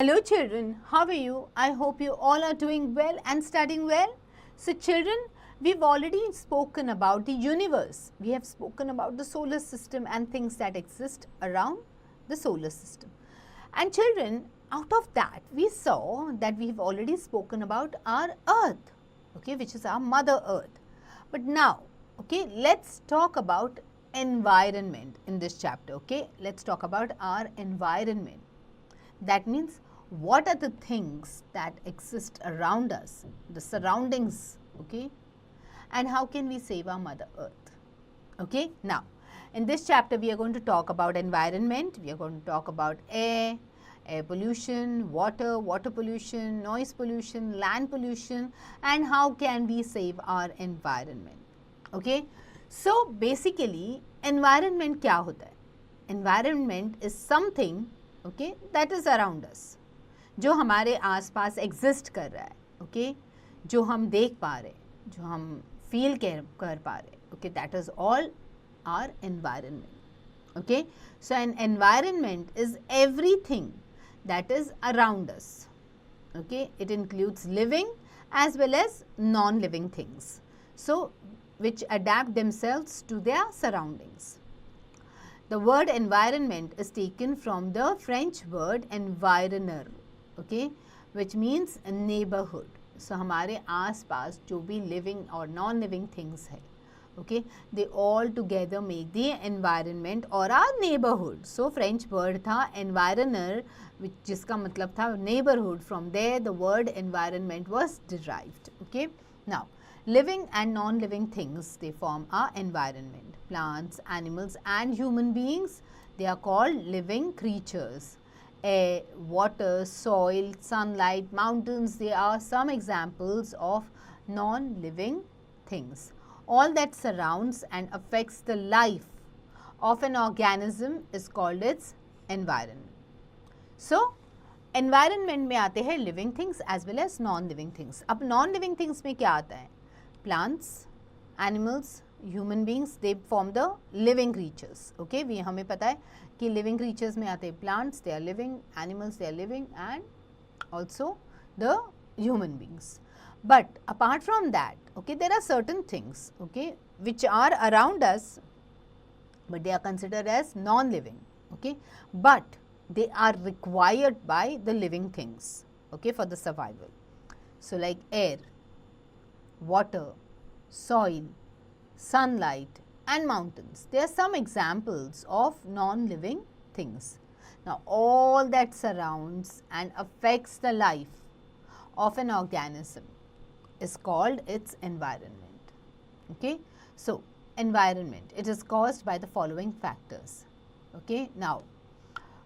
Hello children, how are you? I hope you all are doing well and studying well. So children, we've already spoken about the universe. We have spoken about the solar system and things that exist around the solar system. And children, out of that, we saw that we've already spoken about our earth, okay, which is our mother earth. But now, okay, let's talk about environment in this chapter, okay. Let's talk about our environment. That means what are the things that exist around us, the surroundings, okay, and how can we save our mother earth, okay. Now, in this chapter we are going to talk about environment, we are going to talk about air pollution, water pollution, noise pollution, land pollution, and how can we save our environment, okay. So, basically environment क्या होता है? Environment is something, okay, that is around us, जो हमारे आसपास exist कर रहा है, okay, जो हम देख पा रहे, जो हम फील कर पा रहे, okay, that is all our environment, okay. So an environment is everything that is around us, okay. It includes living as well as non-living things, so which adapt themselves to their surroundings. The word environment is taken from the French word environner, okay, which means neighborhood. So हमारे आस पास जो भी living और non-living things है, okay, they all together make the environment or our neighborhood. So French word था environner, which जिसका मतलब था neighborhood. From there the word environment was derived, okay. Now, living and non-living things, they form our environment. Plants, animals and human beings, they are called living creatures. Air, water, soil, sunlight, mountains, they are some examples of non-living things. All that surrounds and affects the life of an organism is called its environment. So, environment में आते हैं living things as well as non-living things. अब non-living things में क्या आता है? Plants, animals, human beings, they form the living creatures, okay. we हमें पता है कि living creatures में आते हैं plants, they are living, animals, they are living, and also the human beings. But apart from that, okay, there are certain things, okay, which are around us, but they are considered as non-living, okay, but they are required by the living things, okay, for the survival. So, like air, water, soil, sunlight and mountains, they are some examples of non-living things. Now, all that surrounds and affects the life of an organism is called its environment, okay. So, environment, it is caused by the following factors, okay. Now,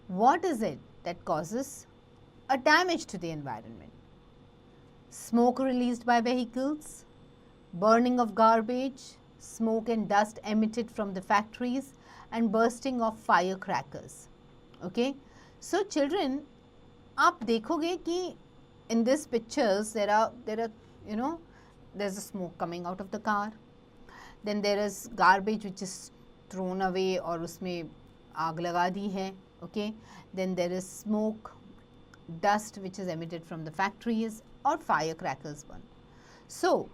what is it that causes a damage to the environment? Smoke released by vehicles, burning of garbage, smoke and dust emitted from the factories, and bursting of firecrackers, okay. So, children, आप देखोगे कि in these pictures there are you know, there's a smoke coming out of the car, then there is garbage which is thrown away और उसमें आग लगा दी है, okay, then there is smoke, dust which is emitted from the factories, or firecrackers burn. So,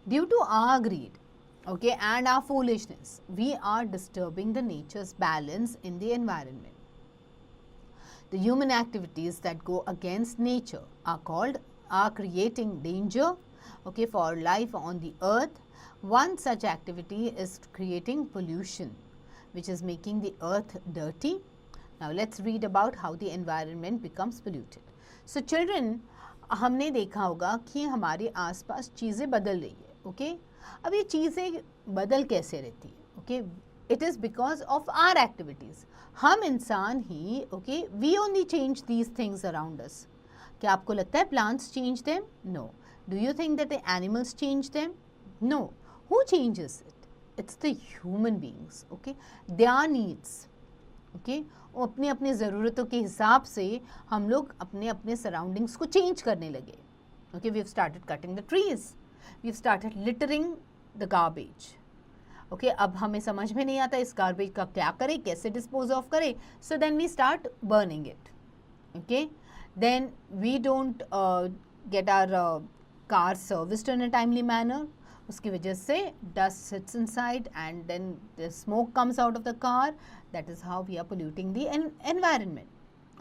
due to our greed, okay, and our foolishness, we are disturbing the nature's balance in the environment. The human activities that go against nature are creating danger, okay, for life on the earth. One such activity is creating pollution, which is making the earth dirty. Now, let's read about how the environment becomes polluted. So, children, हमने देखा होगा कि हमारे आसपास चीज़ें बदल रही है, ओके. अब ये चीज़ें बदल कैसे रहती है, okay. It is because of our activities. हम इंसान ही, okay, we only change these things around us. क्या आपको लगता है plants change them? No. Do you think that the animals change them? No. Who changes it? It's the human beings, okay. Their needs, okay. अपने अपने ज़रूरतों के हिसाब से हम लोग अपने अपने सराउंडिंग्स को चेंज करने लगे, okay. We have started cutting the trees, we have started littering the garbage, okay. अब हमें समझ में नहीं आता इस गार्बेज का क्या करें, कैसे डिस्पोज ऑफ करें, so then we start burning it, okay. then we don't get our car serviced in a timely manner. उसकी वजह से dust sits inside and then the smoke comes out of the car. That is how we are polluting the environment.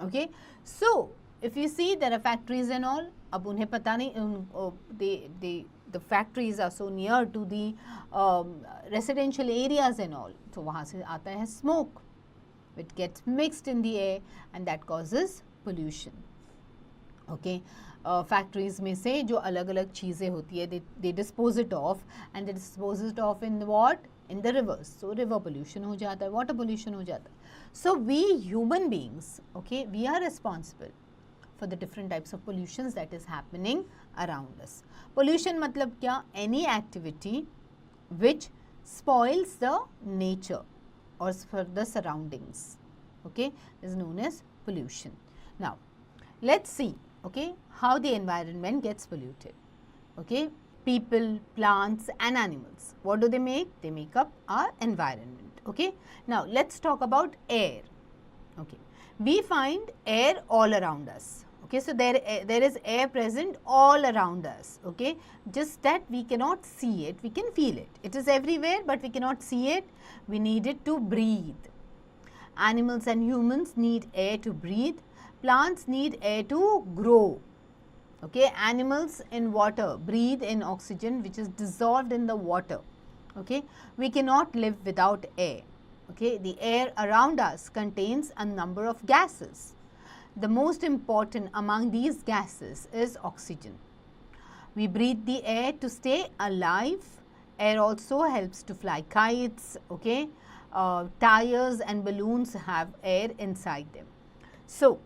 Okay, so if you see there are factories and all, अब उन्हें पता नहीं, the factories are so near to the residential areas and all, तो वहाँ से आता है smoke, it gets mixed in the air and that causes pollution. Okay, factories में से जो अलग अलग चीज़ें होती है, they dispose it off and they dispose it off in what? In the rivers. So river pollution हो जाता है, water pollution हो जाता है. So we human beings, okay, we are responsible for the different types of pollutions that is happening around us. Pollution मतलब क्या? Any activity which spoils the nature or for the surroundings, okay, is known as pollution. Now let's see, okay, how the environment gets polluted. Okay, people, plants and animals, what do they make? They make up our environment. Okay, now let's talk about air. Okay, we find air all around us. Okay, so there is air present all around us. Okay, just that we cannot see it, we can feel it. It is everywhere but we cannot see it. We need it to breathe. Animals and humans need air to breathe. Plants need air to grow. Okay, animals in water breathe in oxygen which is dissolved in the water. Okay, we cannot live without air. Okay, the air around us contains a number of gases. The most important among these gases is oxygen. We breathe the air to stay alive. Air also helps to fly kites. Okay, tires and balloons have air inside them. So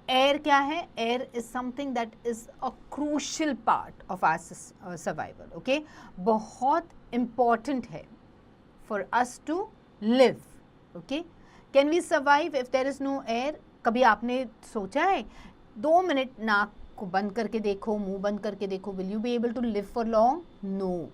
air क्या है? Air is something that is a crucial part of our survival. Okay, बहुत important है for us to live. Okay, can we survive if there is no air? कभी आपने सोचा है 2 minute नाक को बंद करके देखो, मुंह बंद करके देखो, will you be able to live for long? No.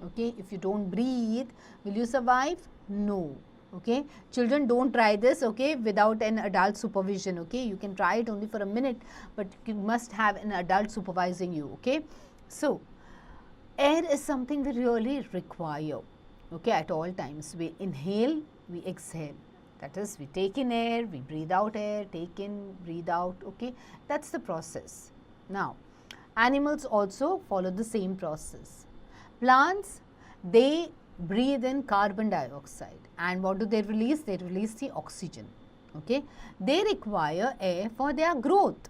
Okay, if you don't breathe, will you survive? No. Okay, children, don't try this, okay, without an adult supervision. Okay, you can try it only for a minute but you must have an adult supervising you. Okay, so air is something we really require. Okay, at all times we inhale, we exhale. That is, we take in air, we breathe out air, take in, breathe out. Okay, that's the process. Now animals also follow the same process. Plants, they breathe in carbon dioxide and what do they release? They release the oxygen. Okay, they require air for their growth.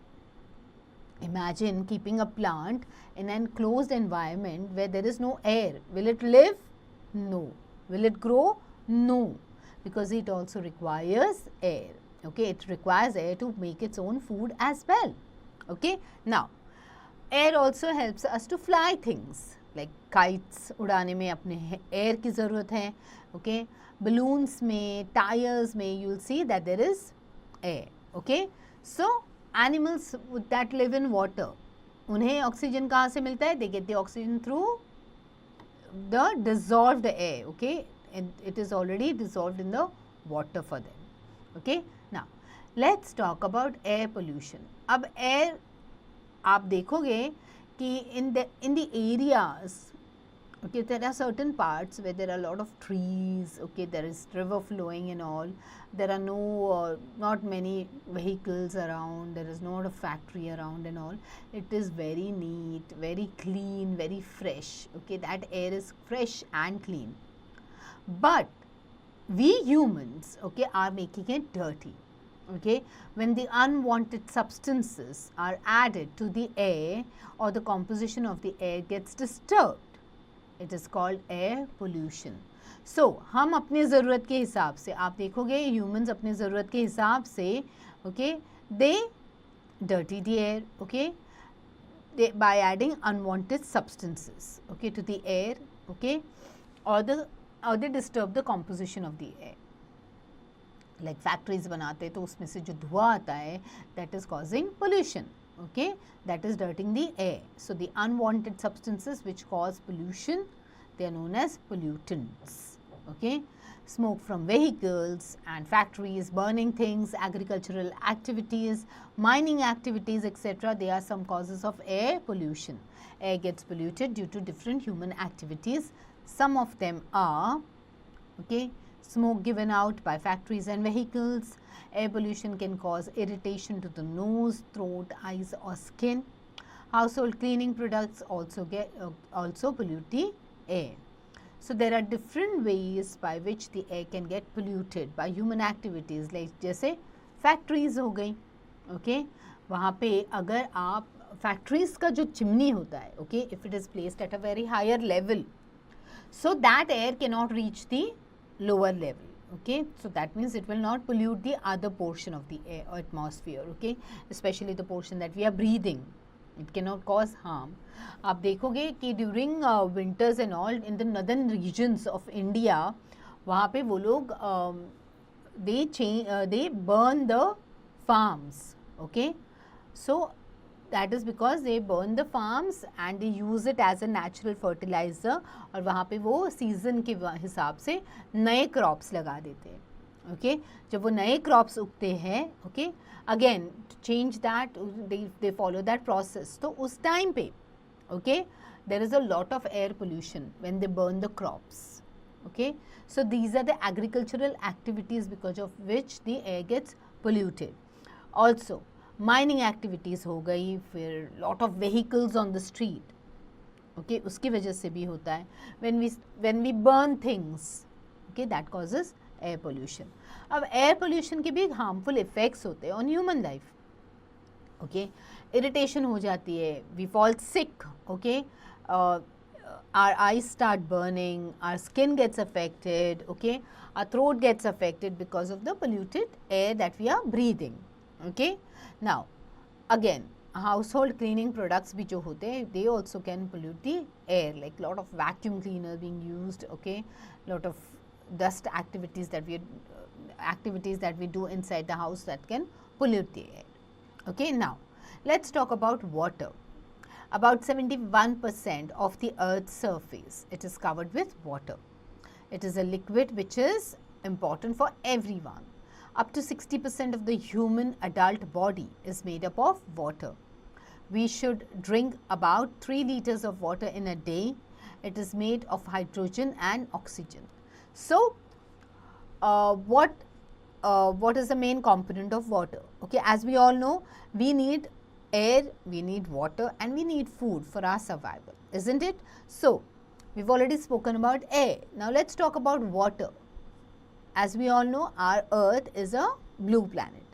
Imagine keeping a plant in an enclosed environment where there is no air. Will it live? No. Will it grow? No, because it also requires air. Okay, it requires air to make its own food as well. Okay, now air also helps us to fly things like kites. उड़ाने में अपने air की ज़रूरत है. Okay, balloons में, tires में, you will see that there is air. Okay, so animals that live in water, उन्हें oxygen कहाँ से मिलता है? They get the oxygen through the dissolved air. Okay, and it is already dissolved in the water for them. Okay, now let's talk about air pollution. अब air आप देखोगे कि in the areas, okay, there are certain parts where there are a lot of trees. Okay, there is river flowing and all. There are no not many vehicles around. There is not a factory around and all. It is very neat, very clean, very fresh. Okay, that air is fresh and clean. But we humans, okay, are making it dirty. Okay, when the unwanted substances are added to the air or the composition of the air gets disturbed, it is called air pollution. So हम अपने ज़रूरत के हिसाब से, आप देखोगे humans अपने ज़रूरत के हिसाब से, okay, they dirty the air. Okay, by adding unwanted substances, okay, to the air. Okay, or they disturb the composition of the air. Like factories बनाते तो उसमें से जो धुआं आता है, that is causing pollution. Okay, that is dirtying the air. So the unwanted substances which cause pollution, they are known as pollutants. Okay, smoke from vehicles and factories, burning things, agricultural activities, mining activities, etc. They are some causes of air pollution. Air gets polluted due to different human activities. Some of them are, okay, smoke given out by factories and vehicles. Air pollution can cause irritation to the nose, throat, eyes or skin. Household cleaning products also pollute the air. So there are different ways by which the air can get polluted by human activities, like जैसे factories हो गई, okay, वहाँ पे अगर आप factories का जो chimney होता है, okay, if it is placed at a very higher level, so that air cannot reach the lower level, okay, so that means it will not pollute the other portion of the air or atmosphere, okay, especially the portion that we are breathing. It cannot cause harm. आप देखोगे कि during winters and all in the northern regions of India, वहाँ पे वो लोग they burn the farms, okay, so that is because they burn the farms and they use it as a natural fertiliser, और वहाँ पे वो season के हिसाब से नए क्रॉप्स लगा देते हैं, ओके, जब वो नए क्रॉप्स उगते हैं, okay, again to change that they follow that process, तो उस टाइम पे, okay, there is a lot of air pollution when they burn the crops, okay, so these are the agricultural activities because of which the air gets polluted. Also mining activities हो गई, फिर lot of vehicles on the street, okay, उसकी वजह से भी होता है. When we burn things, okay, that causes air pollution. अब एयर पोल्यूशन के भी हार्मफुल इफेक्ट्स होते हैं on human life, okay, irritation हो जाती है, we fall sick, okay, our eyes start burning, our skin gets affected, okay, our throat gets affected because of the polluted air that we are breathing, okay. Now again, household cleaning products भी जो होते हैं, they also can pollute the air, like lot of vacuum cleaner being used, okay, lot of dust activities that we do inside the house that can pollute the air, okay. Now let's talk about water. About 71% of the earth's surface, it is covered with water. It is a liquid which is important for everyone. Up to 60% of the human adult body is made up of water. We should drink about 3 liters of water in a day. It is made of hydrogen and oxygen. So what is the main component of water? Okay, as we all know, we need air, we need water and we need food for our survival, isn't it? So we've already spoken about air. Now let's talk about water. As we all know, our earth is a blue planet.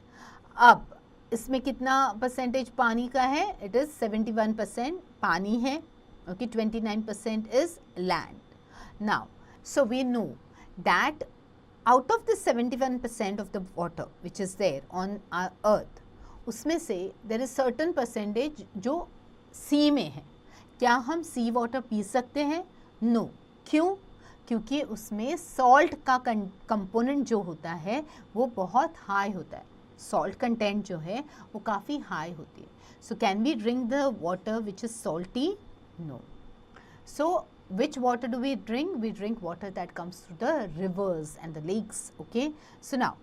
अब इसमें कितना percentage पानी का है? It is 71% पानी है, okay, 29% is land. Now, so we know that out of the 71% of the water which is there on our earth, उसमें से देयर इज सर्टन परसेंटेज जो सी में है. क्या हम सी वाटर पी सकते हैं? नो. क्यों? क्योंकि उसमें सॉल्ट का कंपोनेंट जो होता है वो बहुत हाई होता है. सॉल्ट कंटेंट जो है वो काफ़ी हाई होती है. So can we drink the water which is salty? No. So which water do we drink? We drink water that comes through the rivers and the lakes, okay. So now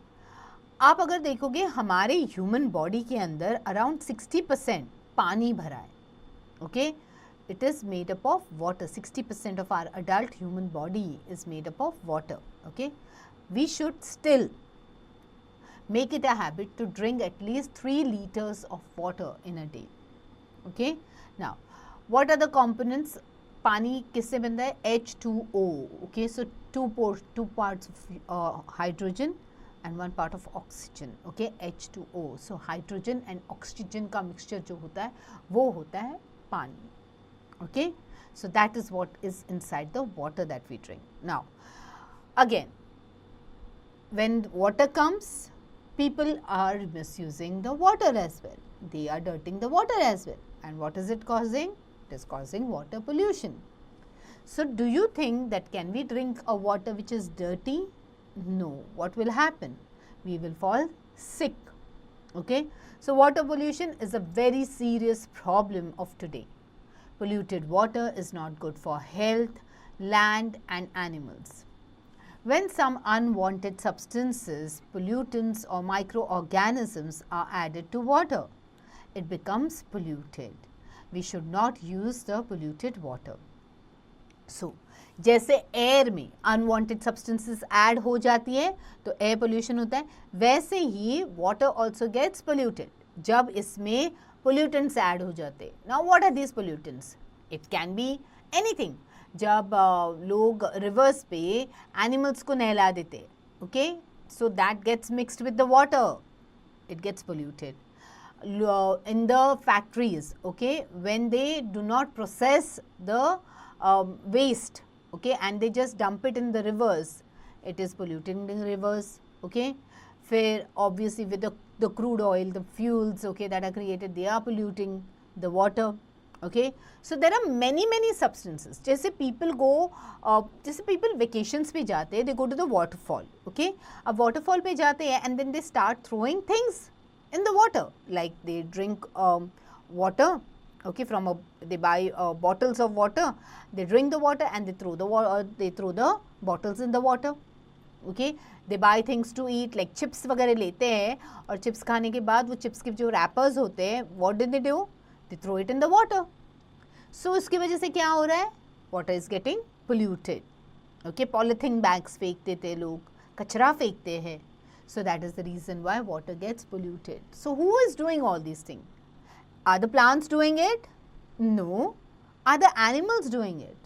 आप अगर देखोगे हमारे human body के अंदर around 60% पानी भरा है, okay. It is made up of water. 60% of our adult human body is made up of water, okay. We should still make it a habit to drink at least 3 liters of water in a day, okay. Now what are the components? पानी किससे बनता है? H2O, okay. So two parts of hydrogen and one part of oxygen, okay, H2O. So hydrogen and oxygen का mixture जो होता है वो होता है पानी, okay. So that is what is inside the water that we drink. Now again, when water comes, people are misusing the water as well. They are dirtying the water as well. And what is it causing? It is causing water pollution. So do you think that can we drink a water which is dirty? No. What will happen? We will fall sick, okay. So water pollution is a very serious problem of today. Polluted water is not good for health, land and animals. When some unwanted substances, pollutants or microorganisms are added to water, it becomes polluted. We should not use the polluted water. So, जैसे air में unwanted substances add हो जाती है तो air pollution होता है, वैसे ही वाटर ऑल्सो गेट्स पोल्यूटेड जब इसमें पोल्यूटेंट्स ऐड हो जाते हैं. Now what are these pollutants? It can be anything. जब लोग रिवर्स पे एनिमल्स को नहला देते, okay, so that gets mixed with the water, it gets polluted. In the factories, okay, when they do not process the waste, okay, and they just dump it in the rivers, it is polluting the rivers, okay. फिर obviously with the crude oil, the fuels, okay, that are created, they are polluting the water, okay. So there are many substances. जैसे people go, जैसे people vacations पे जाते हैं, they go to the waterfall, okay. अब waterfall पे जाते हैं and then they start throwing things in the water, like they drink water, okay, they buy bottles of water, they drink the water and they throw the bottles in the water, okay. They buy things to eat like chips वगैरह लेते हैं और chips खाने के बाद वो chips के जो रैपर्स होते हैं, what did they do? They throw it in the water. So इसकी वजह से क्या हो रहा है? Water is getting polluted, okay. Polythene bags फेंक देते हैं लोग, कचरा फेंकते हैं. So that is the reason why water gets polluted. So who is doing all these things? Are the plants doing it? No. Are the animals doing it?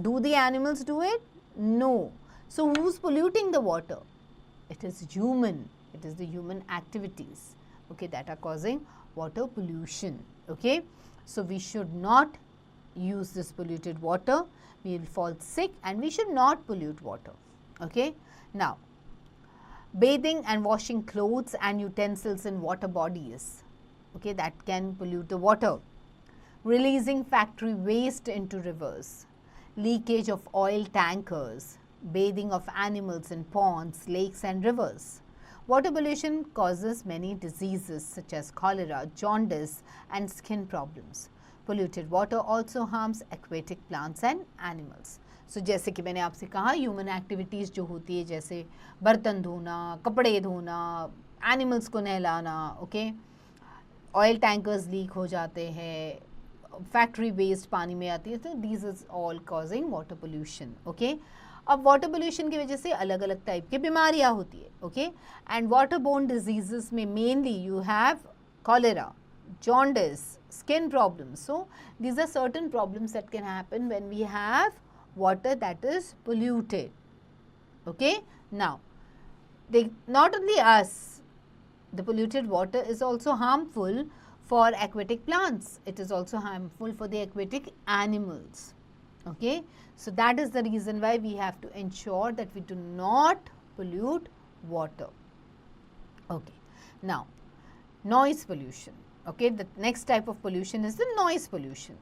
Do the animals do it? No. So who's polluting the water? It is human. It is the human activities, okay, that are causing water pollution, okay. So we should not use this polluted water. We will fall sick and we should not pollute water, okay. Now, bathing and washing clothes and utensils in water bodies, okay, that can pollute the water. Releasing factory waste into rivers, leakage of oil tankers, bathing of animals in ponds, lakes and rivers. Water pollution causes many diseases such as cholera, jaundice and skin problems. Polluted water also harms aquatic plants and animals. So जैसे कि मैंने आपसे कहा, human activities जो होती है जैसे बर्तन धोना, कपड़े धोना, एनिमल्स को नहलाना, ओके, ऑयल टैंकर्स लीक हो जाते हैं, फैक्ट्री वेस्ट पानी में आती है, तो this is all causing water pollution, okay. अब वाटर पोल्यूशन की वजह से अलग अलग टाइप की बीमारियाँ होती है, okay. And water borne diseases में mainly you have cholera, jaundice, skin problems. So these are certain problems that can happen when we have water that is polluted, okay. Now not only us, the polluted water is also harmful for aquatic plants. It is also harmful for the aquatic animals, okay. So that is the reason why we have to ensure that we do not pollute water, okay. Now noise pollution, okay. The next type of pollution is the noise pollution.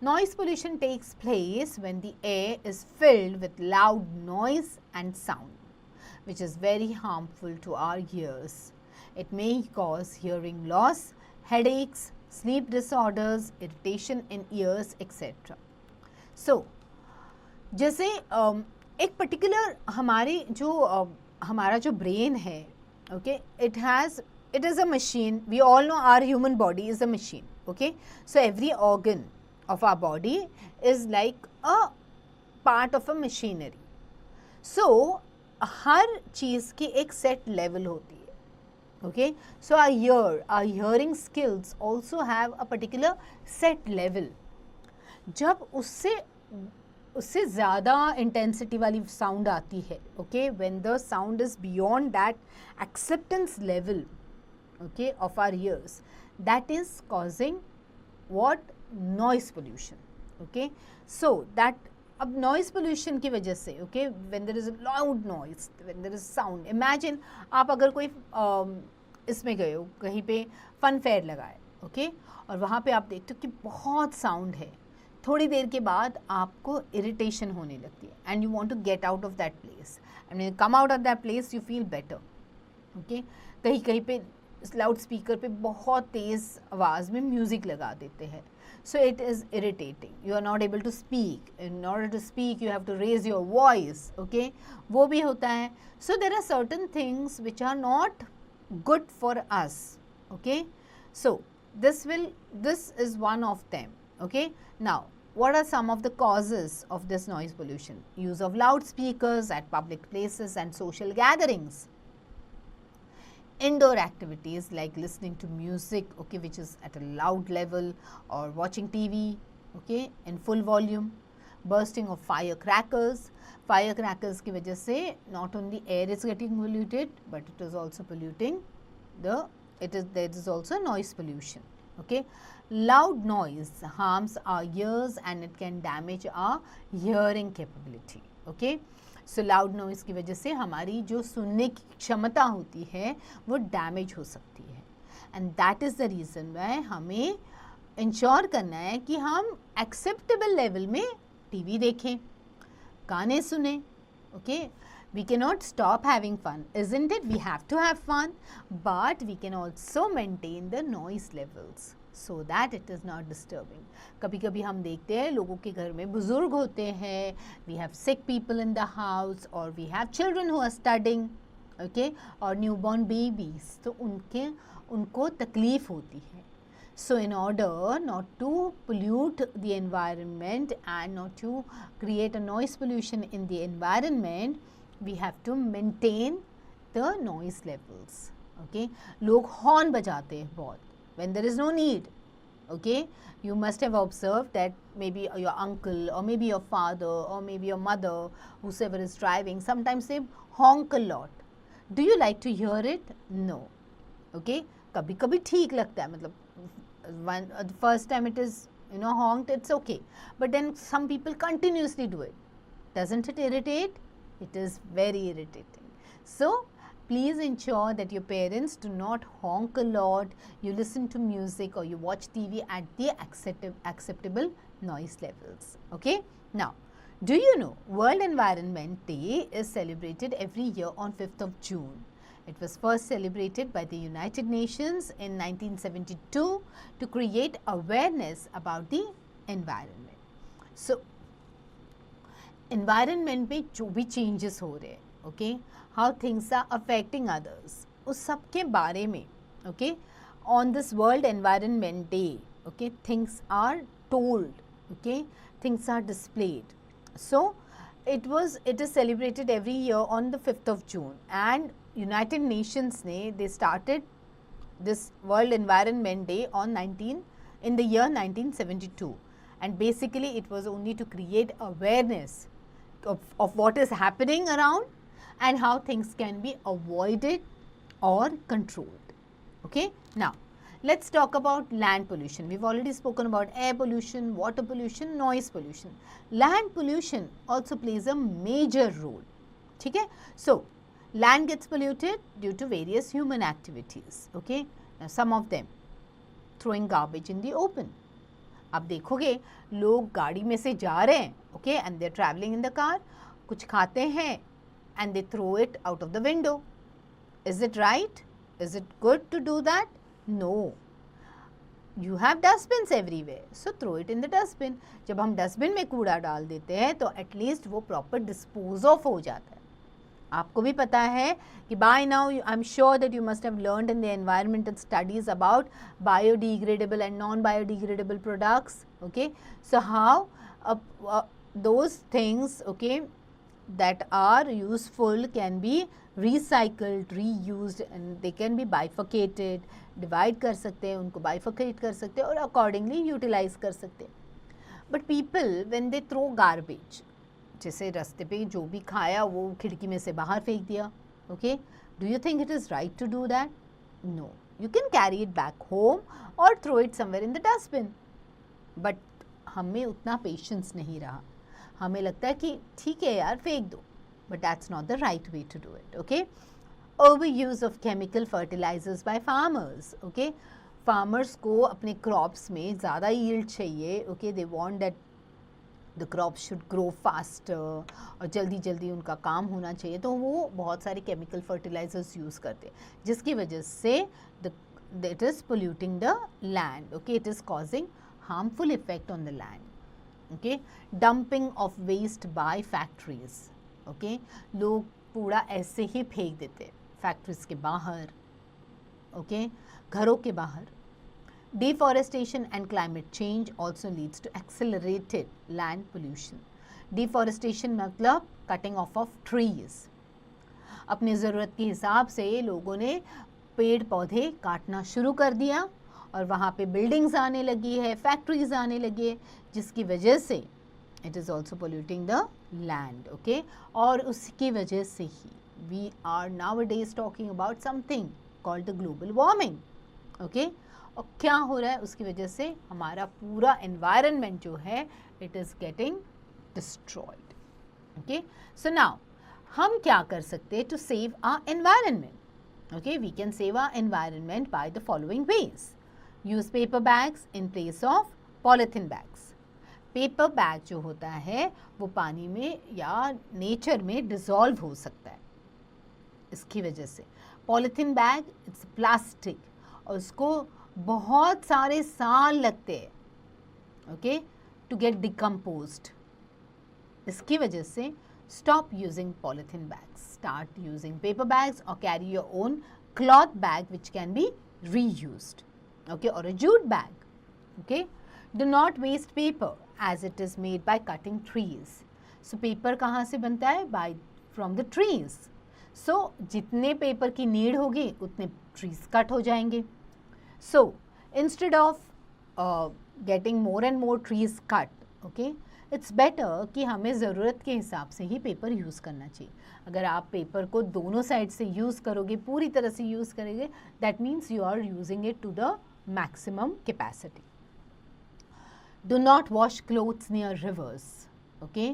Noise pollution takes place when the air is filled with loud noise and sound, which is very harmful to our ears. It may cause hearing loss, headaches, sleep disorders, irritation in ears, etc. So, जैसे एक particular हमारा जो brain है, okay, it is a machine. We all know our human body is a machine, okay. So every organ of our body is like a part of a machinery. So हर चीज़ की एक set level होती है, okay. So our hearing skills also have a particular set level. जब उससे ज़्यादा intensity वाली sound आती है, okay, when the sound is beyond that acceptance level, okay, of our ears, that is causing what? Noise pollution, okay. So that अब noise pollution की वजह से, okay, when there is a loud noise, when there is sound, imagine आप अगर कोई इसमें गए हो, कहीं पे फन फेयर लगाए, okay, और वहाँ पे आप देखते हो कि बहुत साउंड है, थोड़ी देर के बाद आपको इरिटेशन होने लगती है and you want to get out of that place, and when you come out of that place you feel better, okay. कहीं पे लाउड स्पीकर पे बहुत तेज़ आवाज़ में म्यूज़िक लगा देते हैं. So it is irritating. You are not able to speak. In order to speak, you have to raise your voice. Okay, वो भी होता है. So there are certain things which are not good for us. Okay, so this is one of them. Okay, now what are some of the causes of this noise pollution? Use of loudspeakers at public places and social gatherings. Indoor activities like listening to music, okay, which is at a loud level, or watching TV, okay, in full volume. Bursting of firecrackers. Firecrackers की वजह से not only air is getting polluted, but it is also polluting there is also noise pollution. Okay, loud noise harms our ears and it can damage our hearing capability. Okay, so loud noise की वजह से हमारी जो सुनने की क्षमता होती है वो डैमेज हो सकती है. And that is the reason why हमें इंश्योर करना है कि हम एक्सेप्टेबल लेवल में टीवी देखें, गाने सुने. Okay, we can not stop having fun, isn't it? We have to have fun, but we can also maintain the noise levels so that it is not disturbing. कभी कभी हम देखते हैं लोगों के घर में बुजुर्ग होते हैं, we have sick people in the house or we have children who are studying, okay, or newborn babies, तो उनको तकलीफ होती है. So in order not to pollute the environment and not to create a noise pollution in the environment, we have to maintain the noise levels. Okay, लोग horn बजाते हैं बहुत when there is no need. Okay, you must have observed that maybe your uncle or maybe your father or maybe your mother, whosoever is driving, sometimes they honk a lot. Do you like to hear it? No. Okay, कभी कभी ठीक लगता है, मतलब the first time it is honked, it's okay, but then some people continuously do it. Doesn't it irritate? It is very irritating. So please ensure that your parents do not honk a lot, you listen to music or you watch TV at the acceptable noise levels. Okay, now do you know World Environment Day is celebrated every year on 5th of June. It was first celebrated by the United Nations in 1972 to create awareness about the environment. So environment में जो भी changes हो रहे हैं, okay, how things are affecting others, उस सब के बारे में, okay, on this World Environment Day, okay, things are told, okay, things are displayed. So it is celebrated every year on the 5th of June, and United Nations they started this World Environment Day in the year 1972, and basically it was only to create awareness of what is happening around and how things can be avoided or controlled. Okay, now let's talk about land pollution. We've already spoken about air pollution, water pollution, noise pollution. Land pollution also plays a major role. Okay, so land gets polluted due to various human activities. Okay, now some of them, throwing garbage in the open. अब देखोगे लोग गाड़ी में से जा रहे हैं, okay, and they're traveling in the car, कुछ खाते हैं and they throw it out of the window. Is it right? Is it good to do that? No. You have dustbins everywhere, so throw it in the dustbin. जब हम dustbin में कूड़ा डाल देते हैं तो at least वो proper dispose of हो जाता है. आपको भी पता है कि by now I'm sure that you must have learned in the environmental studies about biodegradable and non-biodegradable products. Okay, so how those things, okay, that are useful can be recycled, reused, and they can be bifurcated. Divide कर सकते हैं, उनको bifurcate कर सकते हैं और accordingly utilize कर सकते हैं. But people when they throw garbage, जैसे रास्ते पे जो भी खाया वो खिड़की में से बाहर फेंक दिया, okay, do you think it is right to do that? No. You can carry it back home or throw it somewhere in the dustbin. But हमें उतना patience नहीं रहा. हमें लगता है कि ठीक है यार फेंक दो, but that's not the right way to do it. Okay, overuse of chemical fertilizers by farmers. Okay, farmers को अपने crops में ज़्यादा yield चाहिए. Okay, they want that the crop should grow faster, और जल्दी जल्दी उनका काम होना चाहिए, तो वो बहुत सारे केमिकल फर्टिलाइजर्स यूज़ करते हैं, जिसकी वजह से it is polluting the land. Okay, it is causing harmful effect on the land. Okay, dumping of waste by factories. Okay, लोग कूड़ा ऐसे ही फेंक देते हैं फैक्ट्रीज के बाहर, okay, घरों के बाहर. Deforestation and climate change also leads to accelerated land pollution. Deforestation मतलब cutting off of trees. अपनी ज़रूरत के हिसाब से लोगों ने पेड़ पौधे काटना शुरू कर दिया और वहाँ पे बिल्डिंग्स आने लगी है, फैक्ट्रीज आने लगी है, जिसकी वजह से it is also polluting the land. Okay, और उसकी वजह से ही we are nowadays talking about something called the global warming. Okay, और क्या हो रहा है उसकी वजह से हमारा पूरा एनवायरनमेंट जो है it is getting destroyed. Okay, so now हम क्या कर सकते हैं to save our environment. Okay, we can save our environment by the following ways. Use paper bags in place of polythene bags. Paper bag जो होता है वो पानी में या नेचर में डिज़ोल्व हो सकता है, इसकी वजह से. पॉलीथीन बैग इट्स प्लास्टिक और उसको बहुत सारे साल लगते हैं, ओके, टू गेट डिकम्पोज्ड. इसकी वजह से stop using polythene bags, start using paper bags or carry your own cloth bag which can be reused, okay, or a jute bag. Okay, do not waste paper as it is made by cutting trees. So paper कहाँ से बनता है? By from the trees. So जितने paper की need होगी उतने trees cut हो जाएंगे. So instead of getting more and more trees cut, okay, it's better कि हमें ज़रूरत के हिसाब से ही पेपर यूज़ करना चाहिए. अगर आप पेपर को दोनों साइड से यूज़ करोगे, पूरी तरह से यूज़ करेंगे, that means you are using it to the maximum capacity. Do not wash clothes near rivers. Okay,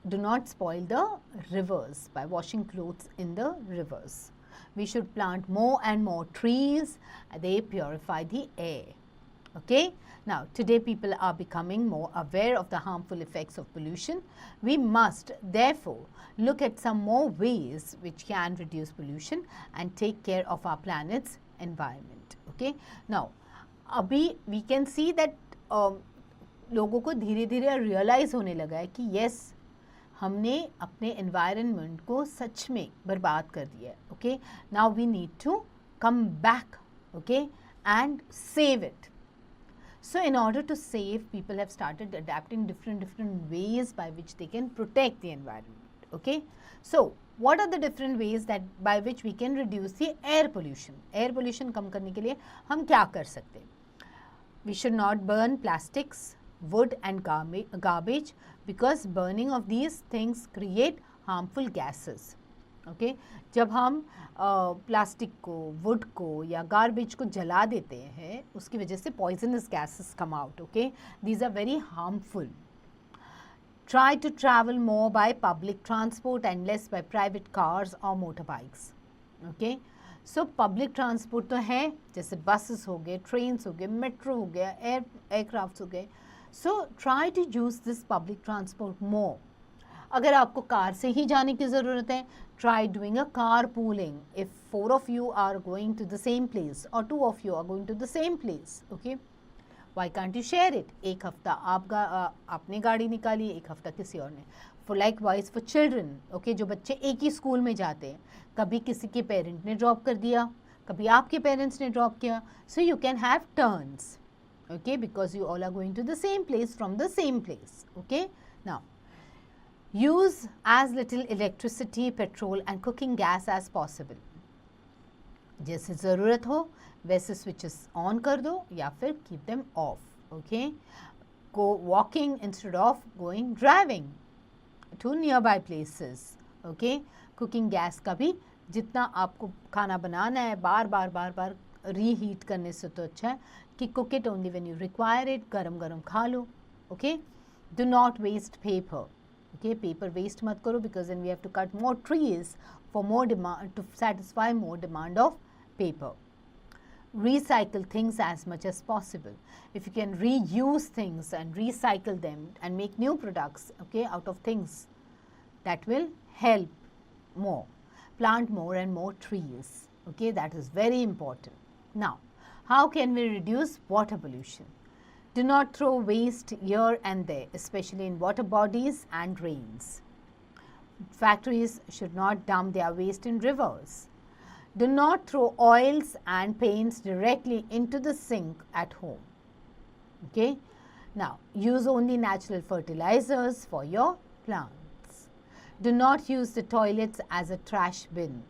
do not spoil the rivers by washing clothes in the rivers. We should plant more and more trees, they purify the air. Okay, now today people are becoming more aware of the harmful effects of pollution. We must therefore look at some more ways which can reduce pollution and take care of our planet's environment. Okay, now अभी we can see that लोगों को धीरे धीरे realize होने लगा है कि yes, हमने अपने environment को सच में बर्बाद कर दिया है. Okay, now we need to come back, okay, and save it. So in order to save, people have started adapting different ways by which they can protect the environment. Okay, so what are the different ways that by which we can reduce the air pollution? Air pollution कम करने के लिए हम क्या कर सकते हैं? We should not burn plastics, wood and garbage because burning of these things create harmful gases. Okay, जब हम प्लास्टिक को, वुड को या गार्बेज को जला देते हैं उसकी वजह से poisonous gases come out. Okay, these are very harmful. Try to travel more by public transport and less by private cars और motor bikes. Okay, so public transport तो है, जैसे बसेस हो गए, ट्रेन्स हो गए, मेट्रो हो गया, एयरक्राफ्ट हो गए. So try to use this public transport more. अगर आपको कार से ही जाने की ज़रूरत है, try doing a carpooling. If 4 of you are going to the same place or 2 of you are going to the same place, okay, why can't you share it? एक हफ्ता आपने गाड़ी निकाली, एक हफ्ता किसी और ने. For likewise for children, okay, जो बच्चे एक ही स्कूल में जाते हैं, कभी किसी के पेरेंट ने ड्रॉप कर दिया, कभी आपके पेरेंट्स ने ड्रॉप किया. So you can have turns, okay, because you all are going to the same place from the same place. Okay, now use as little electricity, petrol and cooking gas as possible. जैसे ज़रूरत हो वैसे switches on कर दो या फिर keep them off. Okay, go walking instead of going driving to nearby places. Okay, cooking gas का भी जितना आपको खाना बनाना है बार बार रीहीट करने से तो अच्छा है कि cook it only when you require it. गरम गरम खा लो. Okay, do not waste paper. Okay, paper waste मत करो because then we have to cut more trees for more demand, to satisfy more demand of paper. recycle things as much as possible. If you can reuse things and recycle them and make new products, okay, out of things, that will help more. Plant more and more trees, okay, that is very important. Now, how can we reduce water pollution? Do not throw waste here and there, especially in water bodies and drains. Factories should not dump their waste in rivers. Do not throw oils and paints directly into the sink at home. Okay? Now, use only natural fertilizers for your plants. Do not use the toilets as a trash bin.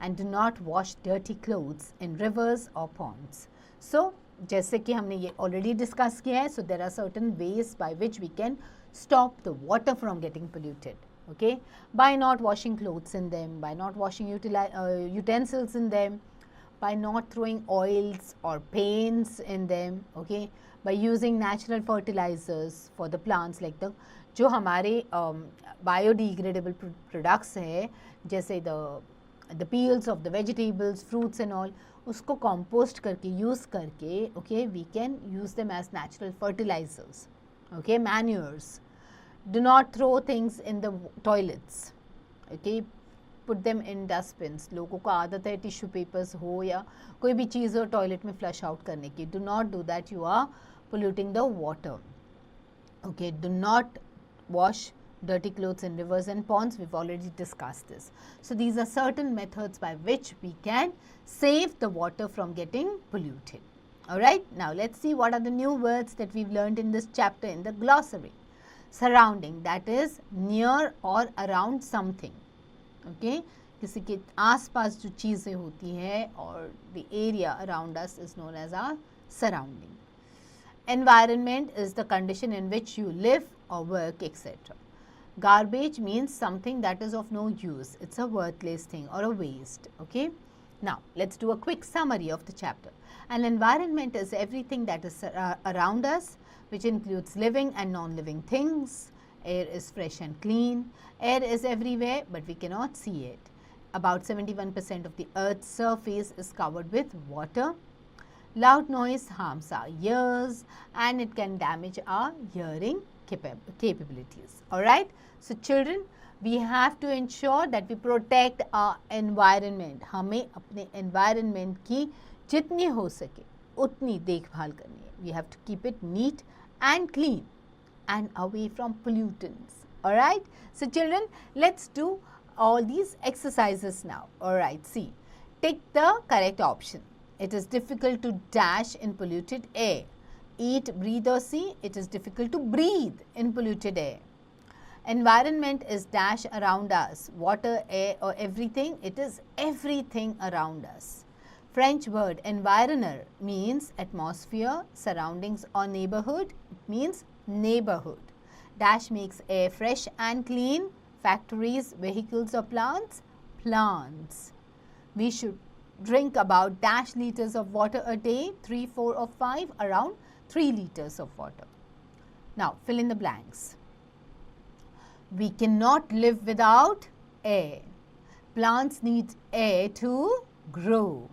And do not wash dirty clothes in rivers or ponds. So, जैसे कि हमने ये already discuss किया है, so there are certain ways by which we can stop the water from getting polluted. Okay, by not washing clothes in them, by not washing utensils in them, by not throwing oils or paints in them, okay, by using natural fertilizers for the plants like the जो हमारे biodegradable products है, जैसे the peels of the vegetables, fruits and all, उसको compost करके use करके, okay, we can use them as natural fertilizers, okay, manures. Do not throw things in the toilets, okay, put them in dustbins. लोगों को आदत है tissue papers हो या कोई भी चीज़ हो टॉयलेट में फ्लश आउट करने की. Do not do that, you are polluting the water. Okay, do not wash dirty clothes in rivers and ponds. We've already discussed this. So these are certain methods by which we can save the water from getting polluted. Alright, now let's see what are the new words that we've learned in this chapter in the glossary. Surrounding, that is near or around something. Okay, किसी के आसपास जो चीज़ें होती हैं और the area around us is known as our surrounding. Environment is the condition in which you live or work, etc. Garbage means something that is of no use. It's a worthless thing or a waste. Okay. Now, let's do a quick summary of the chapter. An environment is everything that is around us, which includes living and non-living things. Air is fresh and clean. Air is everywhere, but we cannot see it. About 71% of the Earth's surface is covered with water. Loud noise harms our ears and it can damage our hearing capabilities. Alright, so children, we have to ensure that we protect our environment. हमें अपने environment की जितनी हो सके उतनी देखभाल करनी है. We have to keep it neat and clean and away from pollutants. Alright, so children, let's do all these exercises now. Alright, see, take the correct option. It is difficult to dash in polluted air. Eat, breathe or see, it is difficult to breathe in polluted air. Environment is dash around us. Water, air or everything, it is everything around us. French word environner means atmosphere, surroundings or neighborhood. It means neighborhood. Dash makes air fresh and clean. Factories, vehicles or plants? Plants. We should drink about dash liters of water a day, 3, 4 or 5, around 3 liters of water. Now, fill in the blanks. We cannot live without air. Plants need air to grow.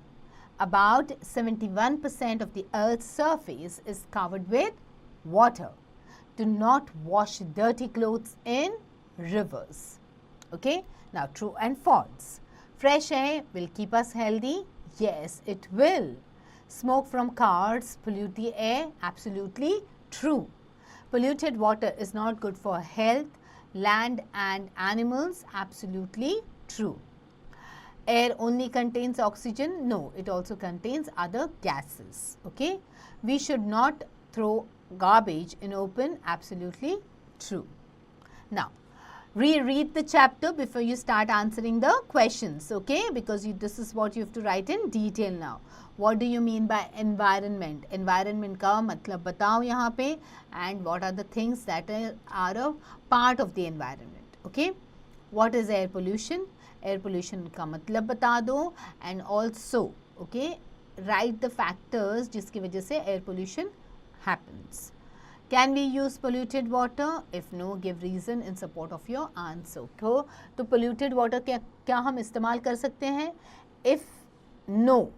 About 71% of the Earth's surface is covered with water. Do not wash dirty clothes in rivers. Okay, now true and false. Fresh air will keep us healthy. Yes, it will. Smoke from cars pollute the air. Absolutely true. Polluted water is not good for health, land and animals. Absolutely true. Air only contains oxygen. No, it also contains other gases. Okay. We should not throw garbage in open. Absolutely true. Now, reread the chapter before you start answering the questions, okay, because this is what you have to write in detail now. What do you mean by environment? Environment का मतलब बताओ यहाँ पे, and what are the things that are a part of the environment, okay. What is air pollution? Air pollution का मतलब बता दो, and also, okay, write the factors जिसकी वजह से air pollution happens. Can we use polluted water? If no, give reason in support of your answer. तो polluted water क्या हम इस्तेमाल कर सकते हैं? If no,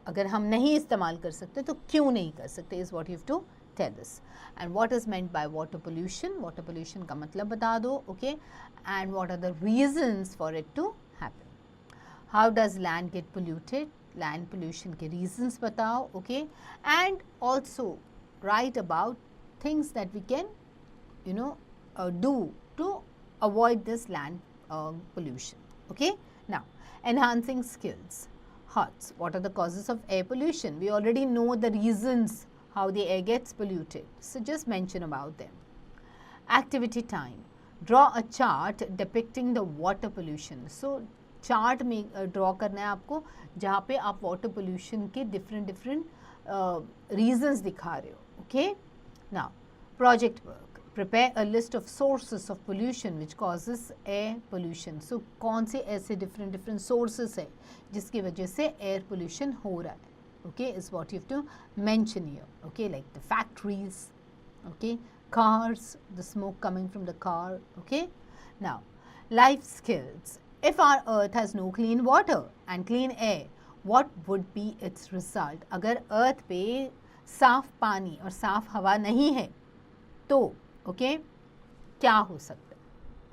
अगर हम नहीं इस्तेमाल कर सकते तो क्यों नहीं कर सकते, is what you have to tell this. And what is meant by water pollution, water pollution का मतलब बता दो. Okay, and what are the reasons for it to happen. How does land get polluted, land pollution के reasons बताओ. Okay, and also write about things that we can do to avoid this land pollution. Okay, now enhancing skills. HOTS, what are the causes of air pollution? We already know the reasons how the air gets polluted, so just mention about them. Activity time, draw a chart depicting the water pollution. So chart में draw करना है आपको जहाँ पे आप water pollution के different reasons दिखा रहे हो. Okay, now project work, prepare a list of sources of pollution which causes air pollution. So कौन से ऐसे different sources है जिसकी वजह से air pollution हो रहा है. Okay, is what you have to mention here. Okay, like the factories, okay, cars, the smoke coming from the car. Okay, now life skills. If our earth has no clean water and clean air, what would be its result? अगर earth पे साफ पानी और साफ हवा नहीं है तो ओके क्या हो सकता है.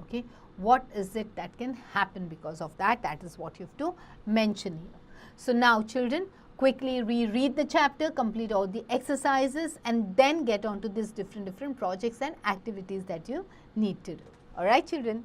Okay, what is it that can happen because of that? That is what you have to mention here. So now children, quickly reread the chapter, complete all the exercises and then get on to these different projects and activities that you need to do. All right children.